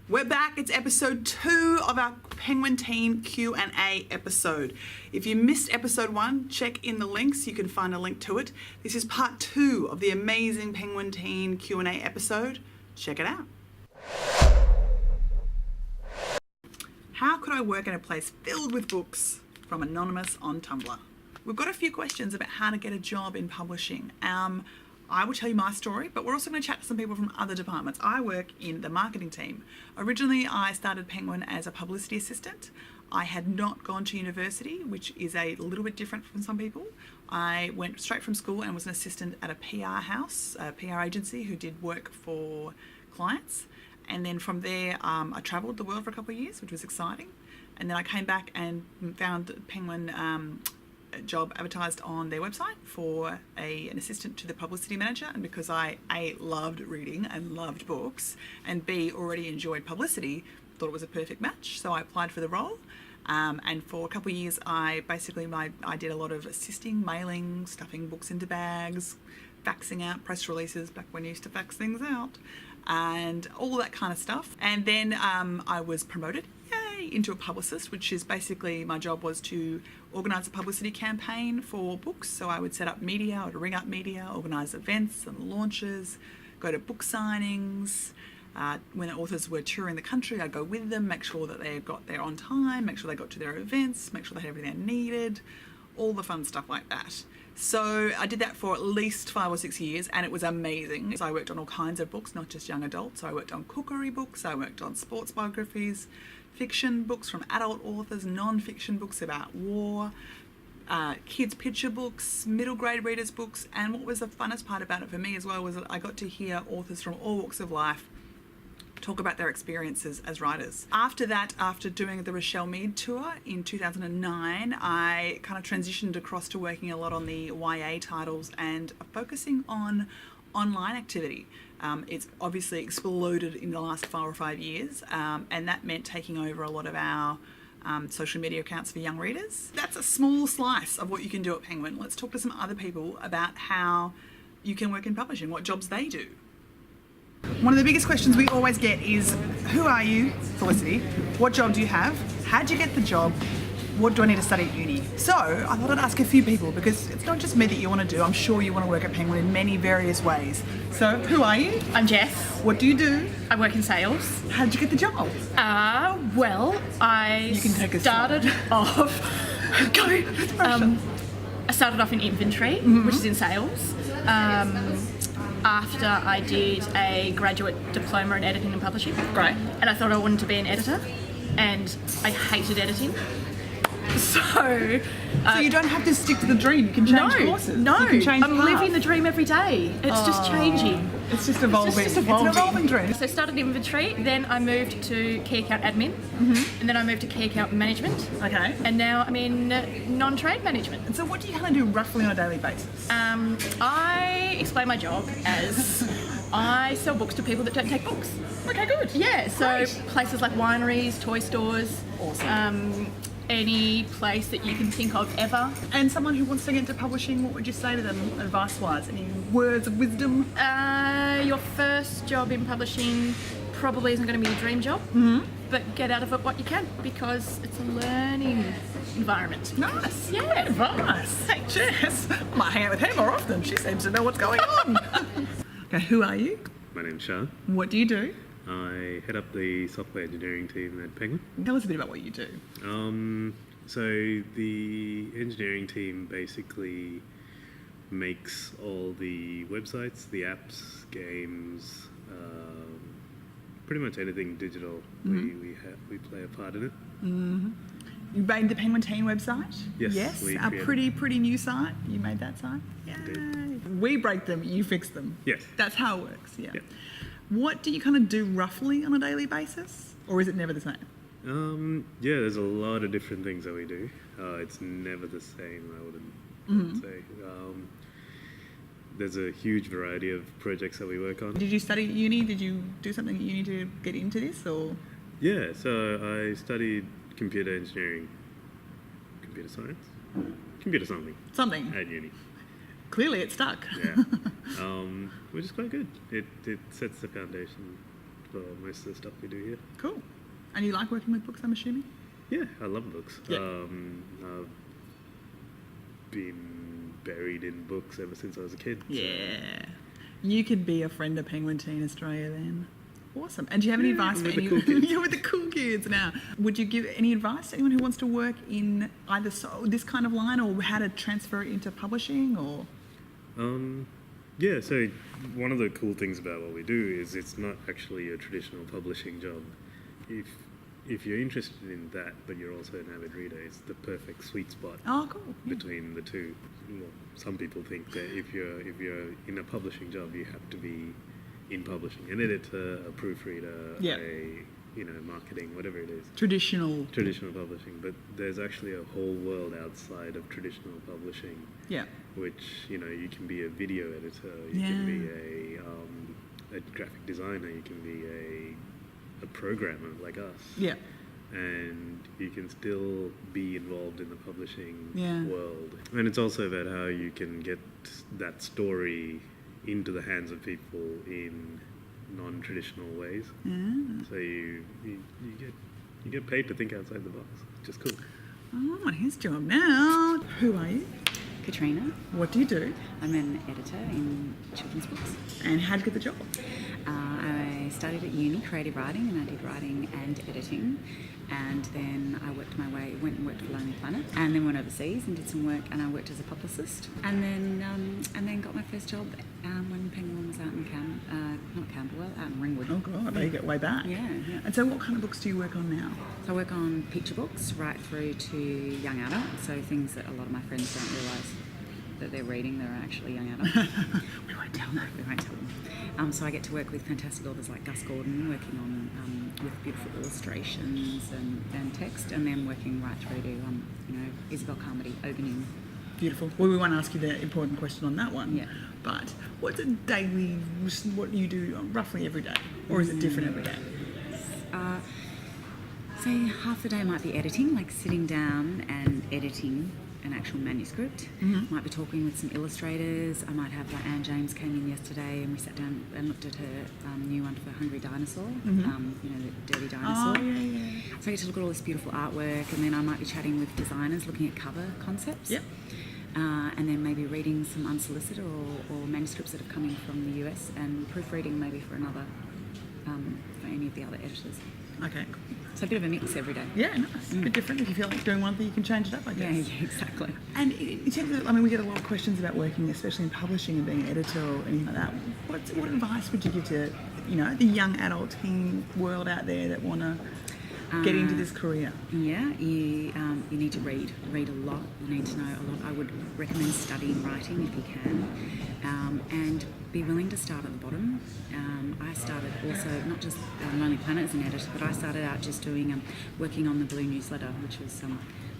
We're back. It's episode 2 of our Penguin Teen Q&A episode. If you missed episode 1, check in the links. You can find a link to it. This is part 2 of the amazing Penguin Teen Q&A episode. Check it out. How could I work in a place filled with books? From Anonymous on Tumblr. We've got a few questions about how to get a job in publishing. I will tell you my story, but we're also going to chat to some people from other departments. I work in the marketing team. Originally, I started Penguin as a publicity assistant. I had not gone to university, which is a little bit different from some people. I went straight from school and was an assistant at a PR house, a PR agency who did work for clients. And then from there, I travelled the world for a couple of years, which was exciting. And then I came back and found Penguin job advertised on their website for an assistant to the publicity manager. And because I A, loved reading and loved books, and B, already enjoyed publicity, thought it was a perfect match. So I applied for the role. And for a couple of years, I did a lot of assisting, mailing, stuffing books into bags, faxing out press releases back when you used to fax things out, and all that kind of stuff. And then I was promoted, into a publicist, which is basically my job was to organise a publicity campaign for books. So I would set up media, I would ring up media, organise events and launches, go to book signings. When the authors were touring the country, I'd go with them, make sure that they got there on time, make sure they got to their events, make sure they had everything they needed, all the fun stuff like that. So I did that for at least 5 or 6 years, and it was amazing. So I worked on all kinds of books, not just young adults. So I worked on cookery books, I worked on sports biographies, fiction books from adult authors, non-fiction books about war, kids' picture books, middle grade readers' books. And what was the funnest part about it for me as well was that I got to hear authors from all walks of life talk about their experiences as writers. After that, after doing the Rochelle Mead tour in 2009, I kind of transitioned across to working a lot on the YA titles and focusing on online activity. It's obviously exploded in the last 4 or 5 years, and that meant taking over a lot of our social media accounts for young readers. That's a small slice of what you can do at Penguin. Let's talk to some other people about how you can work in publishing, what jobs they do. One of the biggest questions we always get is, who are you, Felicity? What job do you have? How'd you get the job? What do I need to study at uni? So I thought I'd ask a few people, because it's not just me that you want to do. I'm sure you want to work at Penguin in many various ways. So who are you? I'm Jess. What do you do? I work in sales. How'd you get the job? Well, I started off. I started off in inventory, which is in sales. After I did a graduate diploma in editing and publishing. Great. And I thought I wanted to be an editor, and I hated editing. So you don't have to stick to the dream. You can change courses. No, you can change I'm living the dream every day. It's just changing. It's just evolving. It's an evolving dream. So I started inventory, then I moved to key account admin, and then I moved to key account management. Okay. And now I'm in non-trade management. And so what do you kind of do roughly on a daily basis? I explain my job as I sell books to people that don't take books. Okay, good. Yeah, so Great. places like wineries, toy stores. Awesome. Any place that you can think of ever. And someone who wants to get into publishing, what would you say to them advice-wise? Any words of wisdom? Your first job in publishing probably isn't going to be your dream job, but get out of it what you can, because it's a learning environment. Nice. Yeah. Great advice. Hey, Jess, I might hang out with her more often. She seems to know what's going on. Okay, who are you? My name's Shah. What do you do? I head up the software engineering team at Penguin. Tell us a bit about what you do. So the engineering team basically makes all the websites, the apps, games, pretty much anything digital. We play a part in it. You made the Penguin Teen website? Yes. Yes, we a created pretty new site. You made that site? Yay. Indeed. We break them, you fix them. Yes. That's how it works, yeah. Yeah. What do you kind of do roughly on a daily basis? Or is it never the same? Yeah, there's a lot of different things that we do. It's never the same, I wouldn't say. There's a huge variety of projects that we work on. Did you study at uni? Did you do something at uni to get into this, or? Yeah, so I studied computer engineering, computer science, computer something at uni. Clearly it stuck. Yeah, which is quite good. It sets the foundation for most of the stuff we do here. Cool. And you like working with books, I'm assuming? Yeah, I love books. Yeah. I've been buried in books ever since I was a kid. Yeah. You could be a friend of Penguin Teen Australia then. Awesome. And do you have any advice for with the anyone? cool kids. You're with the cool kids now. Would you give any advice to anyone who wants to work in either this kind of line or how to transfer it into publishing or? Yeah, so one of the cool things about what we do is it's not actually a traditional publishing job. If you're interested in that, but you're also an avid reader, it's the perfect sweet spot Oh, cool. Yeah. between the two. Well, some people think that if you're in a publishing job, you have to be in publishing, an editor, a proofreader, Yeah. Marketing, whatever it is. Traditional Publishing, but there's actually a whole world outside of traditional publishing, Yeah. which you can be a video editor, you can be a graphic designer, you can be a programmer like us, Yeah. and you can still be involved in the publishing Yeah. world. And it's also about how you can get that story into the hands of people in non-traditional ways. Yeah. So you get paid to think outside the box. It's just cool. Oh, his job now. Who are you? Katrina. What do you do? I'm an editor in children's books. And how'd you get the job? I studied at uni creative writing, and I did writing and editing, and then I worked my way, went and worked for Lonely Planet, and then went overseas and did some work, and I worked as a publicist, and then got my first job when Penguin was out in out in Ringwood. Oh God, they get way back. Yeah. And so what kind of books do you work on now? So I work on picture books right through to young adult, so things that a lot of my friends don't realise that they're reading, they're actually young adult. We won't tell them. We won't tell them. So I get to work with fantastic authors like Gus Gordon, working on with beautiful illustrations and text, and then working right through to Isabel Carmody, Oganin. Beautiful. Well, we won't ask you the important question on that one. Yeah. But what's a daily, what do you do roughly every day? Or is it different every day? Say half the day might be editing, like sitting down and editing an actual manuscript. Mm-hmm. Might be talking with some illustrators. I might have, Anne James came in yesterday and we sat down and looked at her new one for Hungry Dinosaur, the Dirty Dinosaur. Oh, yeah. So I get to look at all this beautiful artwork, and then I might be chatting with designers, looking at cover concepts. Yep. And then maybe reading some unsolicited or manuscripts that have come in from the US, and proofreading maybe for for any of the other editors. Okay. So a bit of a mix every day. Yeah, nice. A bit different. If you feel like doing one thing, you can change it up, I guess. Yeah, exactly. And in terms of, we get a lot of questions about working, especially in publishing and being an editor or anything like that. What advice would you give to, the young adult teen world out there that want to get into this career? Yeah, you need to read a lot. You need to know a lot. I would recommend studying writing if you can, and be willing to start at the bottom. I started also not just Lonely Planet as an editor, but I started out just doing working on the Blue newsletter, which was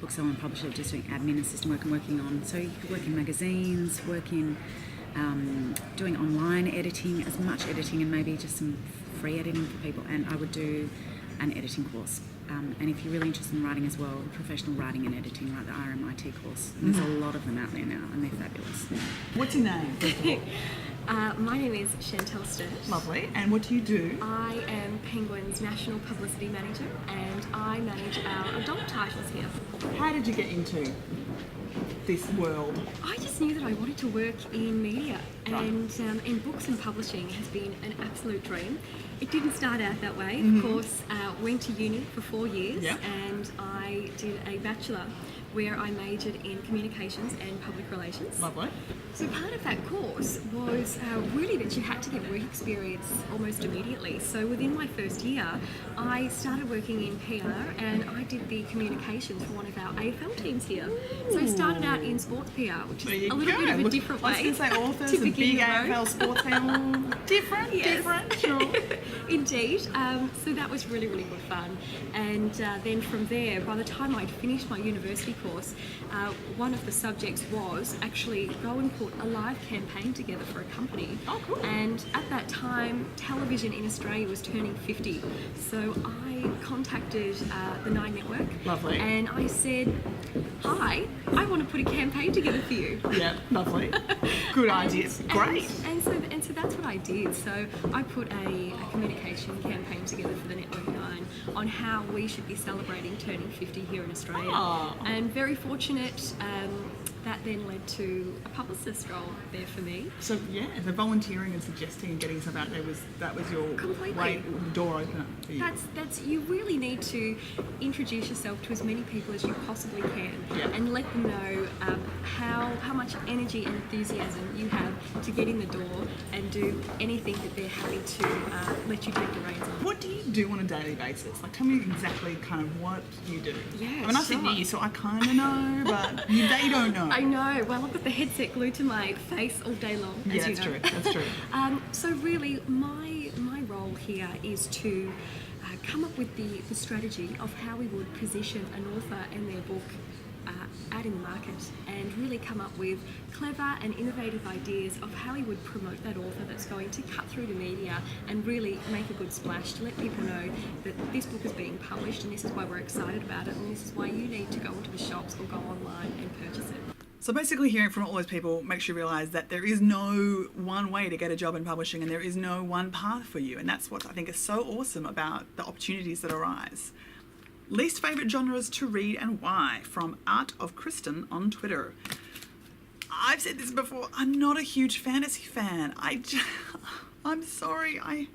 bookseller and publisher, just doing admin assistant work and working on. So you could work in magazines, work in doing online editing, as much editing, and maybe just some free editing for people. And I would do an editing course. And if you're really interested in writing as well, professional writing and editing, like the RMIT course. And there's a lot of them out there now, and they're fabulous. What's your name, first of all? My name is Chantel Sturt. Lovely. And what do you do? I am Penguin's National Publicity Manager, and I manage our adult titles here. How did you get into this world? I just knew that I wanted to work in media, Right. and books and publishing has been an absolute dream. It didn't start out that way. Of course, went to uni for 4 years, Yep. and I did a bachelor where I majored in communications and public relations. Lovely. So part of that course was really that you had to get work experience almost immediately. So within my first year, I started working in PR, and I did the communications for one of our AFL teams here. So I started out in sports PR, which There is you a little bit of a Look, different I way. was going to say authors to and begin big your road. AFL sports people. Different, sure. Indeed. So that was really, really good fun. And then from there, by the time I'd finished my university course, one of the subjects was actually go and put a live campaign together for a company. Oh, cool. And at that time, television in Australia was turning 50. So I contacted the Nine Network. Lovely. And I said, hi, I want to put a campaign together for you. Yeah, lovely. Good idea. Great. And so that's what I did. So I put a communication campaign together for the Network 9 on how we should be celebrating turning 50 here in Australia. Oh. And very fortunate, that then led to a publicist role there for me. So yeah, the volunteering and suggesting and getting stuff out there was your Completely. door opener for you. That's you really need to introduce yourself to as many people as you possibly can, Yeah. and let them know how much energy and enthusiasm you have to get in the door and do anything that they're happy to let you take the reins on. What do you do on a daily basis? Like, tell me exactly kind of what you do. Yeah, I mean, I sit sure. near you, so I kind of know, but they don't know. I know. Well, I've got the headset glued to my face all day long. Yeah, as you that's know. true. That's true. So really, my role here is to come up with the strategy of how we would position an author and their book out in the market, and really come up with clever and innovative ideas of how we would promote that author that's going to cut through the media and really make a good splash to let people know that this book is being published and this is why we're excited about it and this is why you need to go into the shops or go online and purchase it. So basically hearing from all those people makes you realise that there is no one way to get a job in publishing and there is no one path for you. And that's what I think is so awesome about the opportunities that arise. Least favourite genres to read and why? From Art of Kristen on Twitter. I've said this before, I'm not a huge fantasy fan. I'm sorry,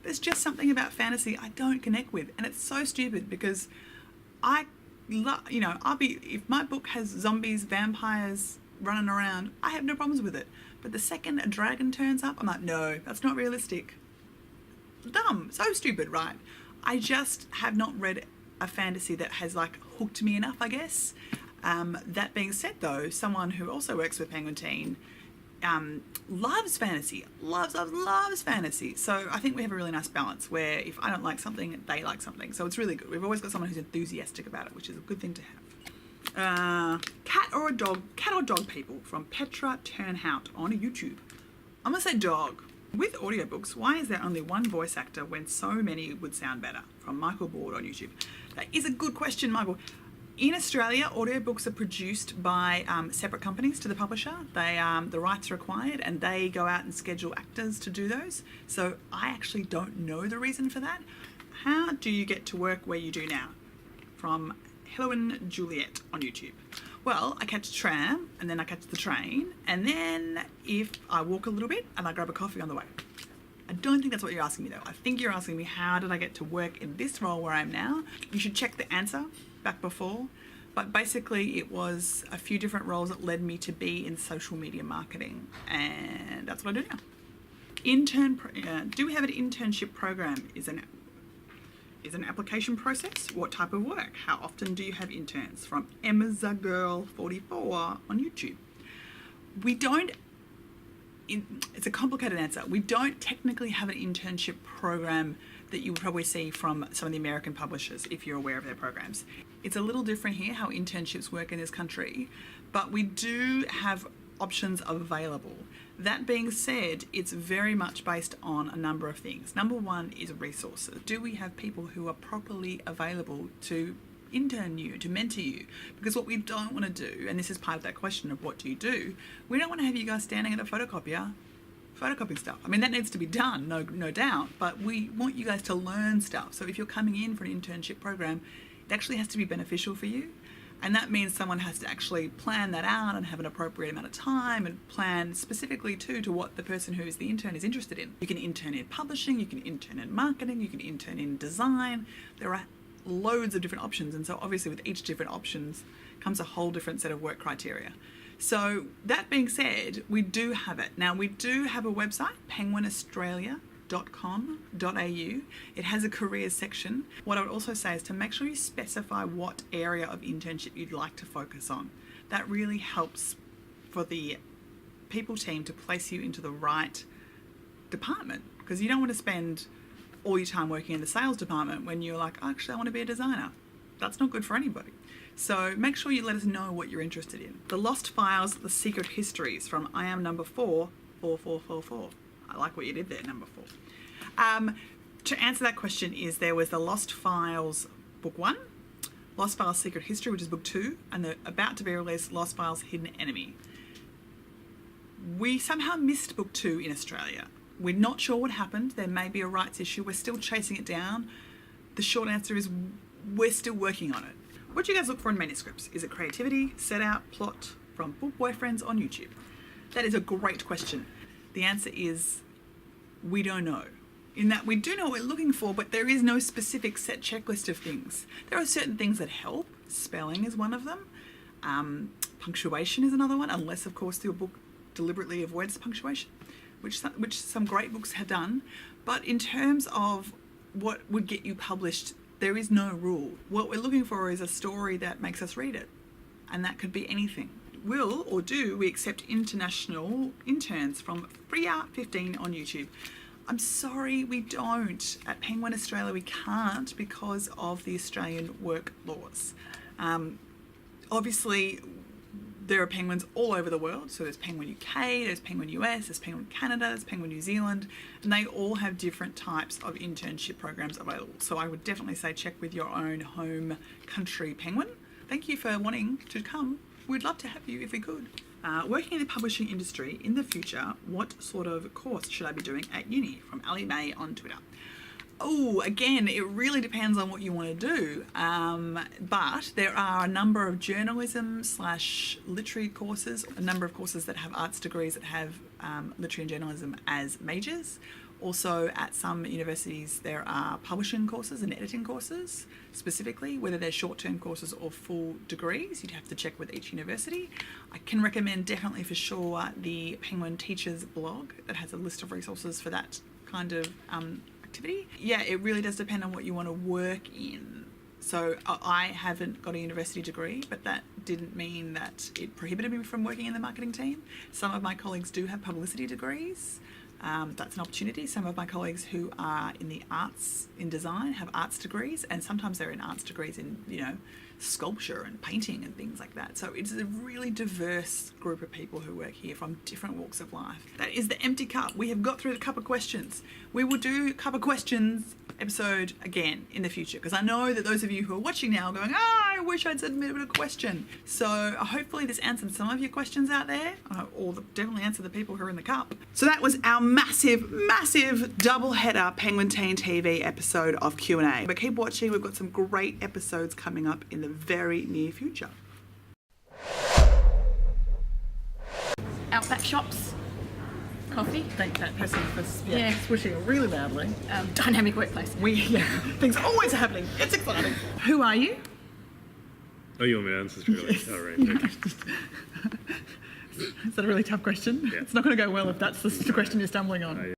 there's just something about fantasy I don't connect with. And it's so stupid because if my book has zombies, vampires running around, I have no problems with it. But the second a dragon turns up, I'm like, no, that's not realistic. Dumb, so stupid, right? I just have not read a fantasy that has hooked me enough, I guess. That being said though, someone who also works with Penguin Teen loves fantasy, loves fantasy. So I think we have a really nice balance where if I don't like something, they like something. So it's really good. We've always got someone who's enthusiastic about it, which is a good thing to have. Cat or dog people from Petra Turnhout on YouTube. I'm gonna say dog. With audiobooks, why is there only one voice actor when so many would sound better? From Michael Board on YouTube. That is a good question, Michael. In Australia, audiobooks are produced by separate companies to the publisher. The rights are acquired and they go out and schedule actors to do those. So I actually don't know the reason for that. How do you get to work where you do now? From Helen Juliet on YouTube. Well, I catch a tram and then I catch the train and then if I walk a little bit and I grab a coffee on the way. I don't think that's what you're asking me though. I think you're asking me how did I get to work in this role where I am now? You should check the answer back before, but basically it was a few different roles that led me to be in social media marketing and that's what I do now. Do we have an internship program? Is an application process? What type of work? How often do you have interns? From EmmaZagirl44 on YouTube. We don't, it's a complicated answer. We don't technically have an internship program that you would probably see from some of the American publishers if you're aware of their programs. It's a little different here how internships work in this country, but we do have options available. That being said, it's very much based on a number of things. Number one is resources. Do we have people who are properly available to intern you, to mentor you? Because what we don't want to do, and this is part of that question of what do you do, we don't want to have you guys standing at a photocopier photocopying stuff. I mean, that needs to be done, no doubt, but we want you guys to learn stuff. So if you're coming in for an internship program, it actually has to be beneficial for you. And that means someone has to actually plan that out and have an appropriate amount of time and plan specifically too to what the person who is the intern is interested in. You can intern in publishing, you can intern in marketing, you can intern in design. There are loads of different options. And so obviously with each different options comes a whole different set of work criteria. So that being said, we do have it. Now we do have a website, penguinaustralia.com.au. It has a careers section. What I would also say is to make sure you specify what area of internship you'd like to focus on. That really helps for the people team to place you into the right department, because you don't want to spend all your time working in the sales department when you're like, actually I want to be a designer. That's not good for anybody. So make sure you let us know what you're interested in. The Lost Files, The Secret Histories from I Am Number 4, 4444. I like what you did there, number 4. To answer that question is there was the Lost Files Book 1, Lost Files Secret History, which is Book 2, and the about to be released Lost Files Hidden Enemy. We somehow missed Book 2 in Australia. We're not sure what happened. There may be a rights issue. We're still chasing it down. The short answer is we're still working on it. What do you guys look for in manuscripts? Is it creativity, set out, plot, from book boyfriends on YouTube? That is a great question. The answer is we don't know. In that we do know what we're looking for, but there is no specific set checklist of things. There are certain things that help. Spelling is one of them. Punctuation is another one, unless of course your book deliberately avoids punctuation, which some great books have done. But in terms of what would get you published, there is no rule. What we're looking for is a story that makes us read it, and that could be anything. Will or do we accept international interns from Freya15 on YouTube? I'm sorry, we don't. At Penguin Australia, we can't because of the Australian work laws. Obviously, there are penguins all over the world. So there's Penguin UK, there's Penguin US, there's Penguin Canada, there's Penguin New Zealand, and they all have different types of internship programs available. So I would definitely say check with your own home country penguin. Thank you for wanting to come. We'd love to have you if we could. Working in the publishing industry in the future, what sort of course should I be doing at uni? From Ali May on Twitter. Oh, again, it really depends on what you want to do. But there are a number of journalism/literary courses, a number of courses that have arts degrees that have literary and journalism as majors. Also, at some universities, there are publishing courses and editing courses, specifically, whether they're short-term courses or full degrees. You'd have to check with each university. I can recommend definitely for sure the Penguin Teachers blog that has a list of resources for that kind of activity. Yeah, it really does depend on what you want to work in. So I haven't got a university degree, but that didn't mean that it prohibited me from working in the marketing team. Some of my colleagues do have publicity degrees. That's an opportunity. Some of my colleagues who are in the arts, in design, have arts degrees, and sometimes they're in arts degrees in, sculpture and painting and things like that. So it's a really diverse group of people who work here from different walks of life. That is the empty cup. We have got through the cup of questions. We will do cup of questions episode again in the future, because I know that those of you who are watching now are going, I wish I'd submitted a question. So hopefully this answered some of your questions out there, or definitely answered the people who are in the cup. So that was our massive double header Penguin Teen TV episode of Q&A. But keep watching, we've got some great episodes coming up in the very near future. Outback shops, coffee. Thank that person for Yeah. swishing really badly. Dynamic workplace. Things always are happening. It's exciting. Who are you? Oh, you want me to answer straight away? Yes. Oh, right. Okay. Is that a really tough question? Yeah. It's not going to go well if that's the question you're stumbling on.